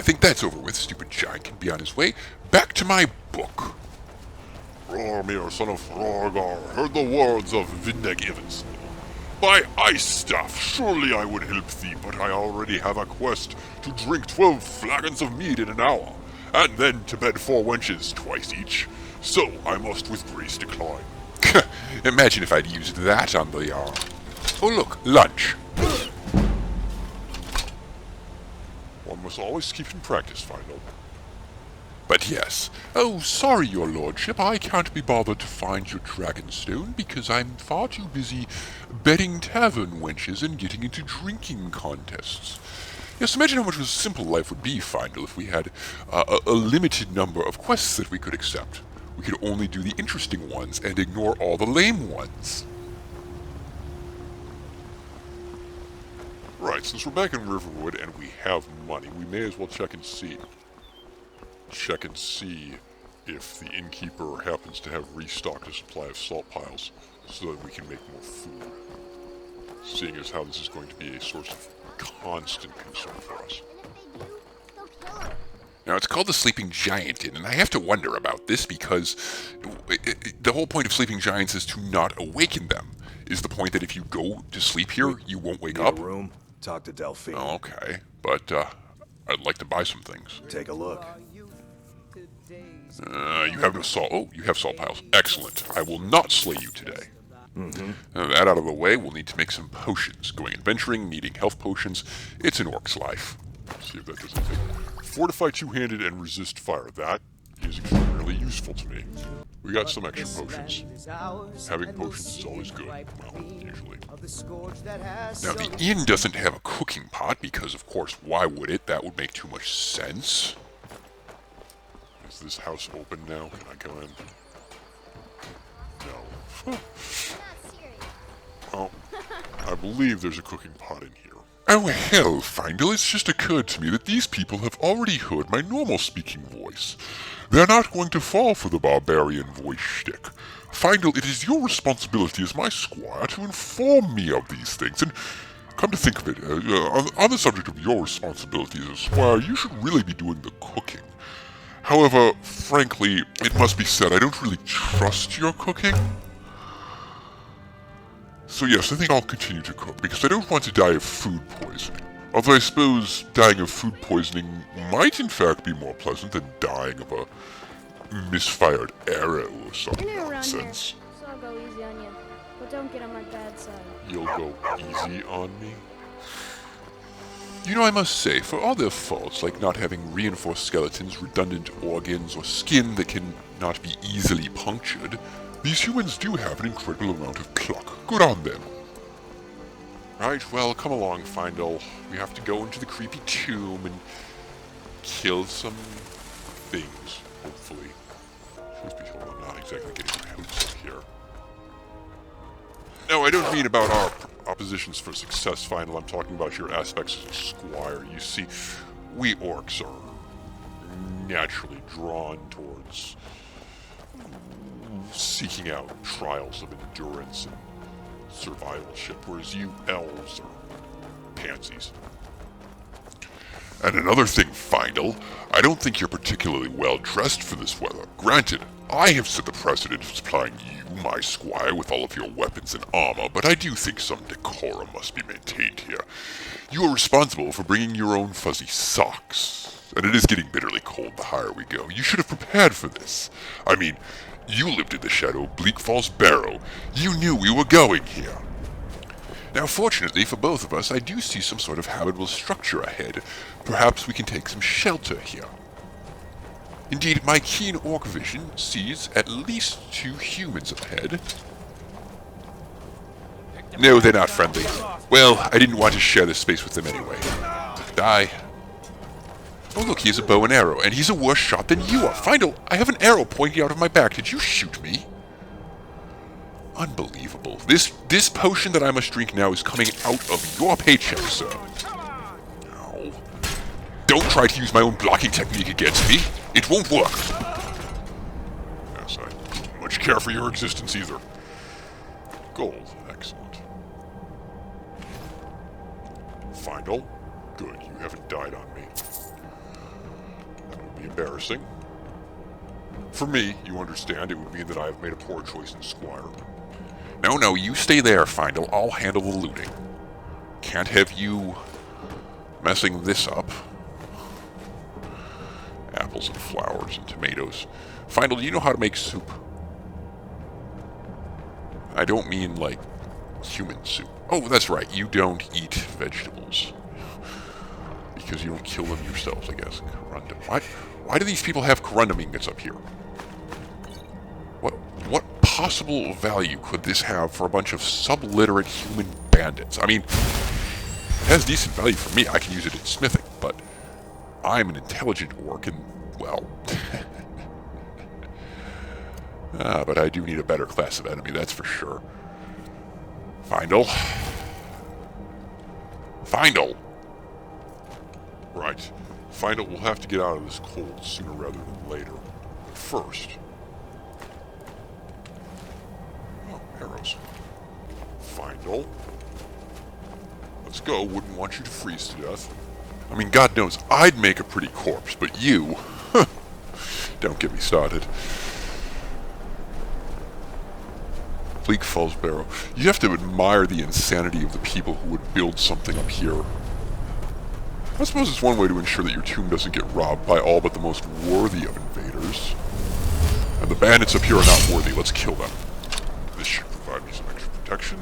I think that's over with. Stupid giant can be on his way. Back to my book. Rormir, son of Rorgar, heard the words of Vindeg Evans. By ice staff, surely I would help thee, but I already have a quest to drink 12 flagons of mead in an hour, and then to bed 4 wenches twice each. So I must with grace decline. Imagine if I'd used that on the, Oh look, lunch. One must always keep in practice, Final. But yes. Oh, sorry, your lordship, I can't be bothered to find your dragonstone because I'm far too busy betting tavern wenches and getting into drinking contests. Yes, imagine how much of a simple life would be, Final, if we had a limited number of quests that we could accept. We could only do the interesting ones and ignore all the lame ones. Right, since we're back in Riverwood and we have money, we may as well check and see. Check and see if the innkeeper happens to have restocked a supply of salt piles so that we can make more food. Seeing as how this is going to be a source of constant concern for us. Now, it's called the Sleeping Giant Inn, and I have to wonder about this because the whole point of sleeping giants is to not awaken them. Is the point that if you go to sleep here, you won't wake up? Room? Talk to Delphine. Oh, okay, but I'd like to buy some things. Take a look. You have no salt. Oh, you have salt piles. Excellent. I will not slay you today. That out of the way, we'll need to make some potions. Going adventuring, needing health potions. It's an orc's life. See if that does anything. Fortify two-handed and resist fire. That is extremely useful to me. We got some extra potions. Having potions is always good. Well, usually. Now, the inn doesn't have a cooking pot because, of course, why would it? That would make too much sense. Is this house open now? Can I go in? No. Oh, I believe there's a cooking pot in here. Oh hell, Findle, it's just occurred to me that these people have already heard my normal speaking voice. They're not going to fall for the barbarian voice shtick. Findle, it is your responsibility as my squire to inform me of these things, and come to think of it, on the subject of your responsibility as a squire, you should really be doing the cooking. However, frankly, it must be said, I don't really trust your cooking. So yes, I think I'll continue to cook, because I don't want to die of food poisoning. Although I suppose dying of food poisoning might in fact be more pleasant than dying of a misfired arrow or some nonsense. So I'll go easy on you, but don't get on my bad side. You'll go easy on me? You know, I must say, for all their faults, like not having reinforced skeletons, redundant organs, or skin that can not be easily punctured, these humans do have an incredible amount of pluck. Good on them. Right, well, come along, Findle. We have to go into the creepy tomb and kill some things, hopefully. Truth be told, I'm not exactly getting my hopes up here. No, I don't mean about our oppositions for success, Findle. I'm talking about your aspects as a squire. You see, we orcs are naturally drawn towards seeking out trials of endurance and survivalship, whereas you elves are pansies. And another thing, Findle, I don't think you're particularly well dressed for this weather. Granted, I have set the precedent of supplying you, my squire, with all of your weapons and armor, but I do think some decorum must be maintained here. You are responsible for bringing your own fuzzy socks, and it is getting bitterly cold the higher we go. You should have prepared for this. I mean, you lived in the shadow of Bleak Falls Barrow. You knew we were going here. Now, fortunately for both of us, I do see some sort of habitable structure ahead. Perhaps we can take some shelter here. Indeed, my keen orc vision sees at least 2 humans ahead. No, they're not friendly. Well, I didn't want to share this space with them anyway. Die. Oh look, he has a bow and arrow, and he's a worse shot than you are. Findle, I have an arrow pointing out of my back. Did you shoot me? Unbelievable. This potion that I must drink now is coming out of your paycheck, sir. No. Don't try to use my own blocking technique against me. It won't work. Yes, I don't much care for your existence either. Gold. Excellent. Findle? Good, you haven't died on me. be embarrassing. For me, you understand, it would mean that I have made a poor choice in Squire. No, you stay there, Findle. I'll handle the looting. Can't have you messing this up. Apples and flowers and tomatoes. Findle, do you know how to make soup? I don't mean, like, human soup. Oh, that's right, you don't eat vegetables. Because you don't kill them yourselves, I guess. Corundum. Why do these people have corundum ingots up here? What possible value could this have for a bunch of subliterate human bandits? I mean, it has decent value for me. I can use it in smithing, but I'm an intelligent orc, and, well... but I do need a better class of enemy, that's for sure. Findle. Findle! Right. Findle will have to get out of this cold sooner rather than later. But first... Oh, arrows. Findle. Let's go. Wouldn't want you to freeze to death. I mean, God knows, I'd make a pretty corpse, but you... Don't get me started. Bleak Falls Barrow. You have to admire the insanity of the people who would build something up here. I suppose it's one way to ensure that your tomb doesn't get robbed by all but the most worthy of invaders. And the bandits up here are not worthy. Let's kill them. This should provide me some extra protection.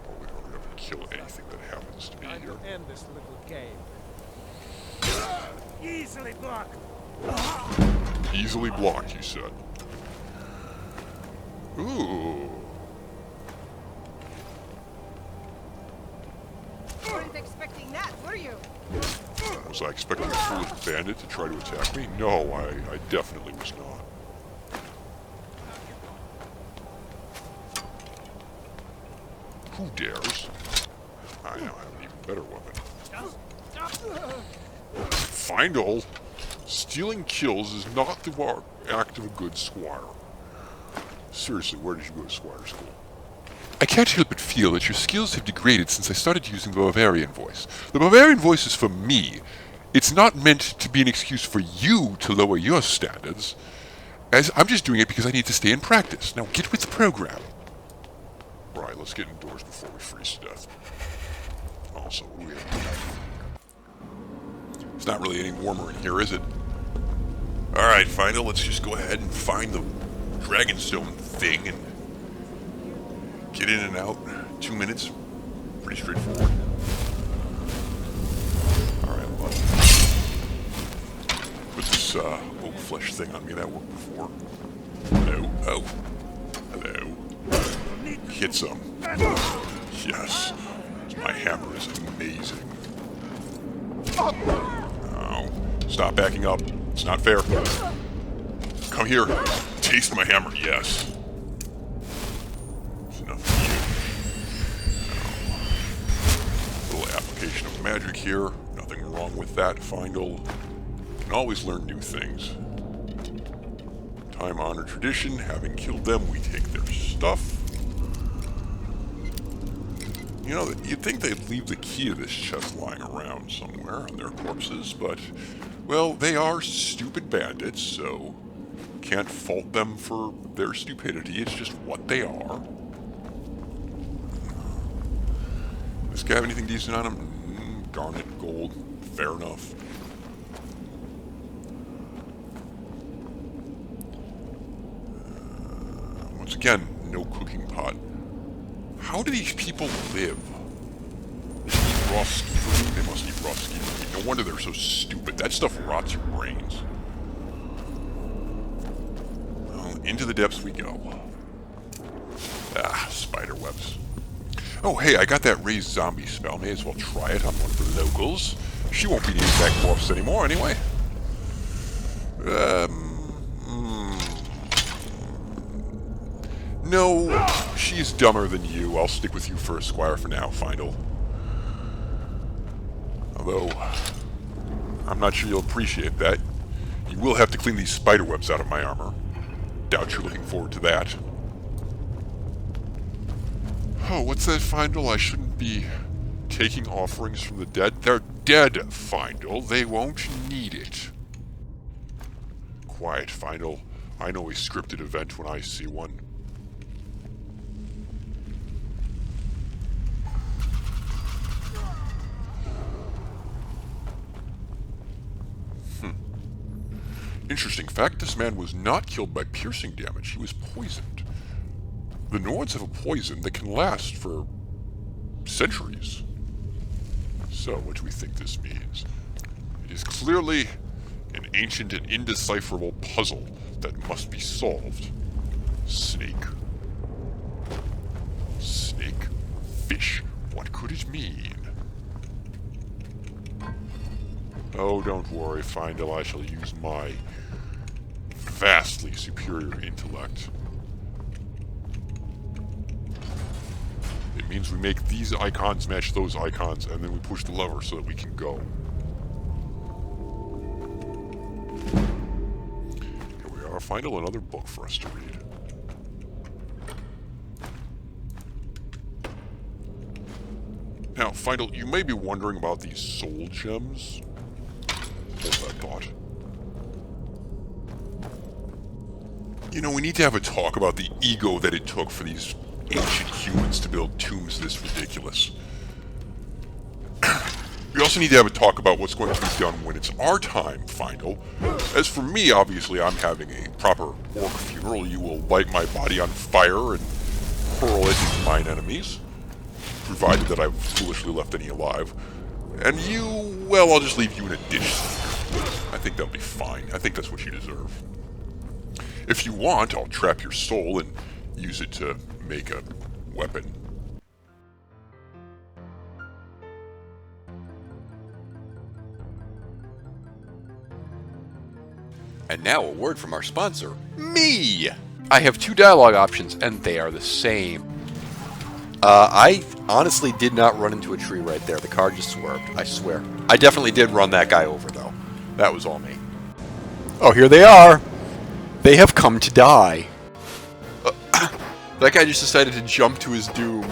Oh, we don't have to kill anything that happens to be Time here. to end this little game. Easily blocked. Easily blocked, you said. Ooh. Weren't expecting that, were you? Was I expecting a foolish bandit to try to attack me? No, I definitely was not. Who dares? I now have an even better weapon. Findle! Stealing kills is not the act of a good squire. Seriously, where did you go to squire school? I can't help but feel that your skills have degraded since I started using the Bavarian voice. The Bavarian voice is for me. It's not meant to be an excuse for you to lower your standards. As I'm just doing it because I need to stay in practice. Now get with the program. Right, let's get indoors before we freeze to death. Also, what do we have? It's not really any warmer in here, is it? Alright, Findle, let's just go ahead and find the Dragonstone thing and get in and out. 2 minutes. Pretty straightforward. Alright, well. Put this oak flesh thing on me. That worked before. Hello. Oh. Hello. Hit some. Yes. My hammer is amazing. Oh. Stop backing up. It's not fair. Come here. Taste my hammer. Yes. It's enough for you. Little application of magic here. Nothing wrong with that, Findle. Can always learn new things. Time-honored tradition. Having killed them, we take their stuff. You know, you'd think they'd leave the key to this chest lying around somewhere on their corpses, but, well, they are stupid bandits, so can't fault them for their stupidity. It's just what they are. This guy have anything decent on him? Garnet, gold, fair enough. Once again, no cooking pot. How do these people live? They eat raw skeever meat? They must eat raw skeever meat. No wonder they're so stupid. That stuff rots your brains. Well, into the depths we go. Ah, spider webs. Oh, hey, I got that raised zombie spell. May as well try it on one of the locals. She won't be needing that corpse anymore, anyway. No, she's dumber than you. I'll stick with you first, Squire, for now, Findle. Although, I'm not sure you'll appreciate that. You will have to clean these spider webs out of my armor. Doubt you're looking forward to that. Oh, what's that, Findle? I shouldn't be taking offerings from the dead? They're dead, Findle. They won't need it. Quiet, Findle. I know a scripted event when I see one. Interesting fact, this man was not killed by piercing damage. He was poisoned. The Nords have a poison that can last for centuries. So, what do we think this means? It is clearly an ancient and indecipherable puzzle that must be solved. Snake. Snake. Fish. What could it mean? Oh, don't worry, Findle. I shall use my vastly superior intellect. It means we make these icons match those icons, and then we push the lever so that we can go. Here we are, Findle, another book for us to read. Now, Findle, you may be wondering about these soul gems. Hold that thought. You know, we need to have a talk about the ego that it took for these ancient humans to build tombs this ridiculous. We also need to have a talk about what's going to be done when it's our time, Findle. As for me, obviously, I'm having a proper orc funeral. You will light my body on fire and hurl it at mine enemies, provided that I've foolishly left any alive. And you, well, I'll just leave you in a ditch somewhere. I think that'll be fine. I think that's what you deserve. If you want, I'll trap your soul and use it to make a weapon. And now a word from our sponsor, me! I have 2 dialogue options, and they are the same. I honestly did not run into a tree right there. The car just swerved, I swear. I definitely did run that guy over, though. That was all me. Oh, here they are! They have come to die. That guy just decided to jump to his doom.